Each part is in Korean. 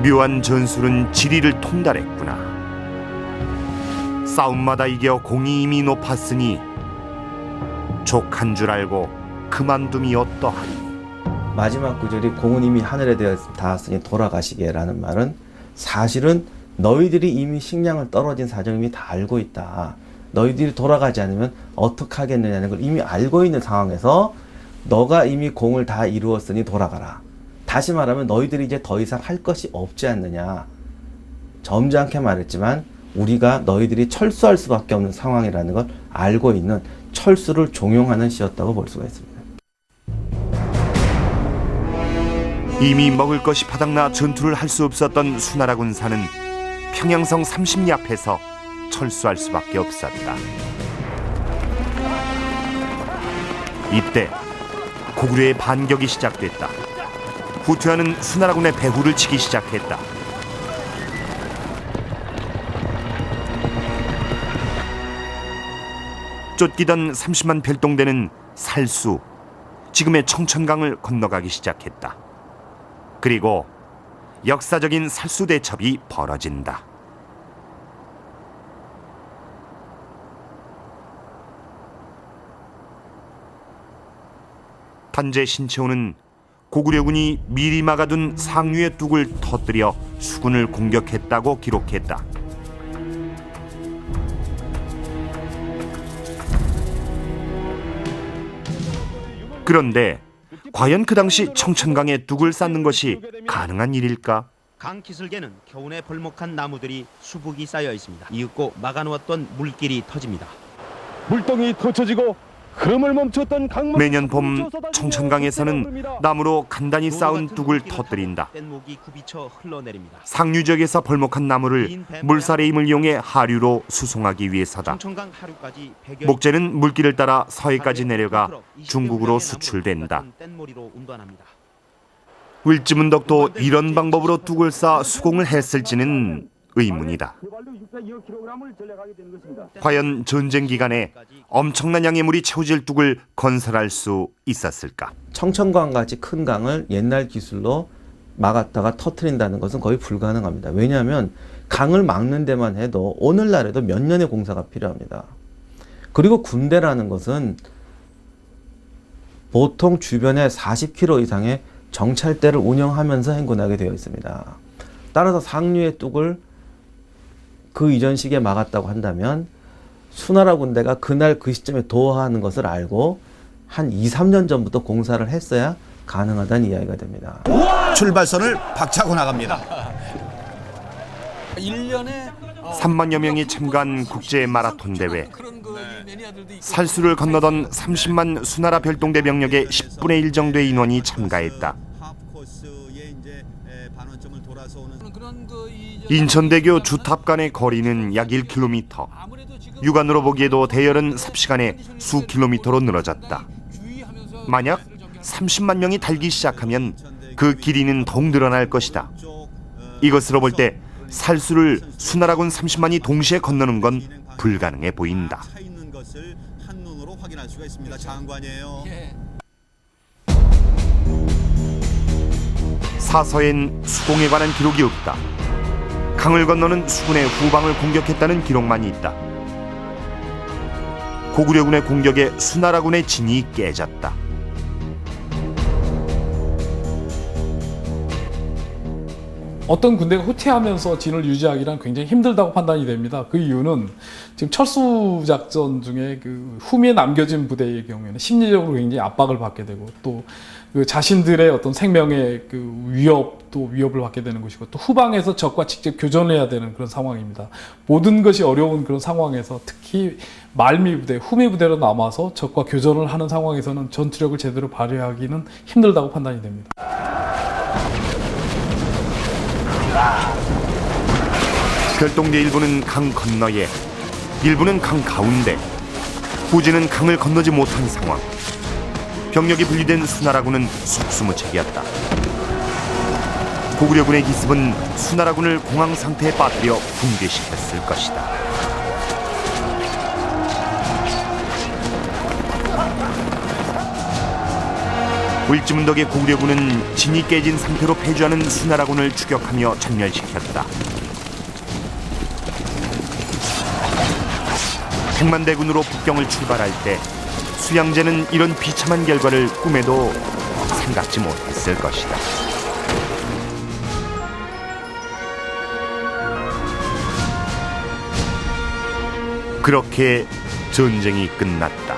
묘한 전술은 지리를 통달했구나. 싸움마다 이겨 공이 이미 높았으니 족한 줄 알고 그만둠이 어떠하리. 마지막 구절이 공은 이미 하늘에 닿았으니 돌아가시게라는 말은 사실은 너희들이 이미 식량을 떨어진 사정을 이미 다 알고 있다. 너희들이 돌아가지 않으면 어떻게 하겠느냐는 걸 이미 알고 있는 상황에서 너가 이미 공을 다 이루었으니 돌아가라. 다시 말하면 너희들이 이제 더 이상 할 것이 없지 않느냐. 점잖게 말했지만 우리가 너희들이 철수할 수밖에 없는 상황이라는 걸 알고 있는 철수를 종용하는 시였다고 볼 수가 있습니다. 이미 먹을 것이 바닥나 전투를 할 수 없었던 수나라 군사는 평양성 30리 앞에서 철수할 수밖에 없었다. 이때 고구려의 반격이 시작됐다. 후퇴하는 수나라군의 배후를 치기 시작했다. 쫓기던 30만 별동대는 살수, 지금의 청천강을 건너가기 시작했다. 그리고 역사적인 살수 대첩이 벌어진다. 단재 신채호는 고구려군이 미리 막아둔 상류의 뚝을 터뜨려 수군을 공격했다고 기록했다. 그런데 과연 그 당시 청천강에 뚝을 쌓는 것이 가능한 일일까? 강 기슭에는 겨우내 벌목한 나무들이 수북이 쌓여 있습니다. 이윽고 막아놓았던 물길이 터집니다. 물동이 터쳐지고 흐름을 멈췄던 강물. 매년 봄 청천강에서는 나무로 간단히 쌓은 뚝을 터뜨린다. 뗏목이 굽이쳐 흘러내립니다. 상류 지역에서 벌목한 나무를 물살의 힘을 이용해 하류로 수송하기 위해서다. 청천강 하류까지 100여 목재는 물길을 따라 서해까지 내려가 중국으로 수출된다. 뗏머리로 운반합니다. 을지문덕도 이런 방법으로 뚝을 쌓아 수공을 했을지는 의문이다. 과연 전쟁 기간에 엄청난 양의 물이 채워질 뚝을 건설할 수 있었을까? 청천강같이 큰 강을 옛날 기술로 막았다가 터트린다는 것은 거의 불가능합니다. 왜냐하면 강을 막는 데만 해도 오늘날에도 몇 년의 공사가 필요합니다. 그리고 군대라는 것은 보통 주변에 40km 이상의 정찰대를 운영하면서 행군하게 되어 있습니다. 따라서 상류의 뚝을 그 이전 시기에 막았다고 한다면 수나라 군대가 그날 그 시점에 도하하는 것을 알고 한 2, 3년 전부터 공사를 했어야 가능하다는 이야기가 됩니다. 출발선을 박차고 나갑니다. 3만여 명이 참가한 국제 마라톤 대회. 살수를 건너던 30만 수나라 별동대 병력의 10분의 1 정도의 인원이 참가했다. 인천대교 주탑 간의 거리는 약 1km. 육안으로 보기에도 대열은 삽시간에 수 킬로미터로 늘어졌다. 만약 30만 명이 달기 시작하면 그 길이는 더욱 늘어날 것이다. 이것으로 볼 때 살수를 수나라군 30만이 동시에 건너는 건 불가능해 보인다. 사서엔 수공에 관한 기록이 없다. 강을 건너는 수군의 후방을 공격했다는 기록만 있다. 고구려군의 공격에 수나라군의 진이 깨졌다. 어떤 군대가 후퇴하면서 진을 유지하기란 굉장히 힘들다고 판단이 됩니다. 그 이유는 지금 철수 작전 중에 그 후미에 남겨진 부대의 경우에는 심리적으로 굉장히 압박을 받게 되고 또 그 자신들의 어떤 생명의 그 위협을 받게 되는 것이고 또 후방에서 적과 직접 교전해야 되는 그런 상황입니다. 모든 것이 어려운 그런 상황에서 특히 말미 부대, 후미 부대로 남아서 적과 교전을 하는 상황에서는 전투력을 제대로 발휘하기는 힘들다고 판단이 됩니다. 별동대 일부는 강 건너에, 일부는 강 가운데, 후지는 강을 건너지 못한 상황. 병력이 분리된 수나라군은 속수무책이었다. 고구려군의 기습은 수나라군을 공황 상태에 빠뜨려 붕괴시켰을 것이다. 을지문덕의 고구려군은 진이 깨진 상태로 패주하는 수나라군을 추격하며 전멸시켰다. 백만대군으로 북경을 출발할 때 수양제는 이런 비참한 결과를 꿈에도 생각지 못했을 것이다. 그렇게 전쟁이 끝났다.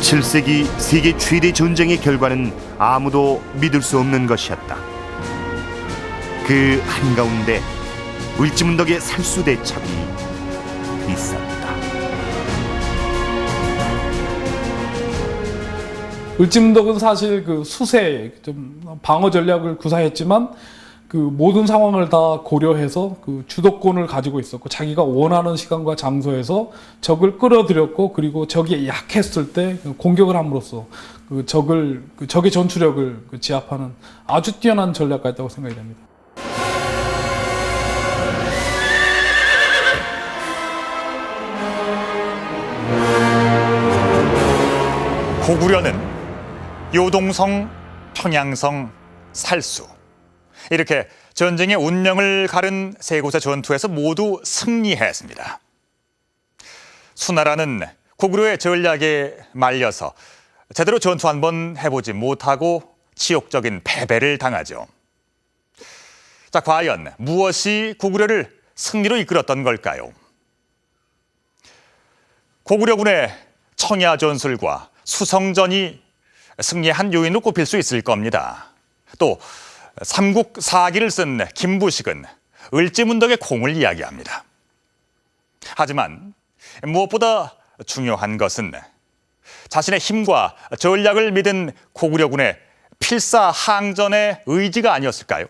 7세기 세계 최대 전쟁의 결과는 아무도 믿을 수 없는 것이었다. 그 한가운데 을지문덕의 살수대첩이 있었다. 을지문덕은 사실 그 수세 좀 방어 전략을 구사했지만 그 모든 상황을 다 고려해서 그 주도권을 가지고 있었고 자기가 원하는 시간과 장소에서 적을 끌어들였고 그리고 적이 약했을 때 공격을 함으로써 그 적의 전투력을 제압하는 아주 뛰어난 전략가였다고 생각이 됩니다. 고구려는 요동성, 평양성, 살수 이렇게 전쟁의 운명을 가른 세 곳의 전투에서 모두 승리했습니다. 수나라는 고구려의 전략에 말려서 제대로 전투 한번 해보지 못하고 치욕적인 패배를 당하죠. 자, 과연 무엇이 고구려를 승리로 이끌었던 걸까요? 고구려군의 청야 전술과 수성전이 승리한 요인으로 꼽힐 수 있을 겁니다. 또 삼국사기를 쓴 김부식은 을지문덕의 공을 이야기합니다. 하지만 무엇보다 중요한 것은 자신의 힘과 전략을 믿은 고구려군의 필사항전의 의지가 아니었을까요?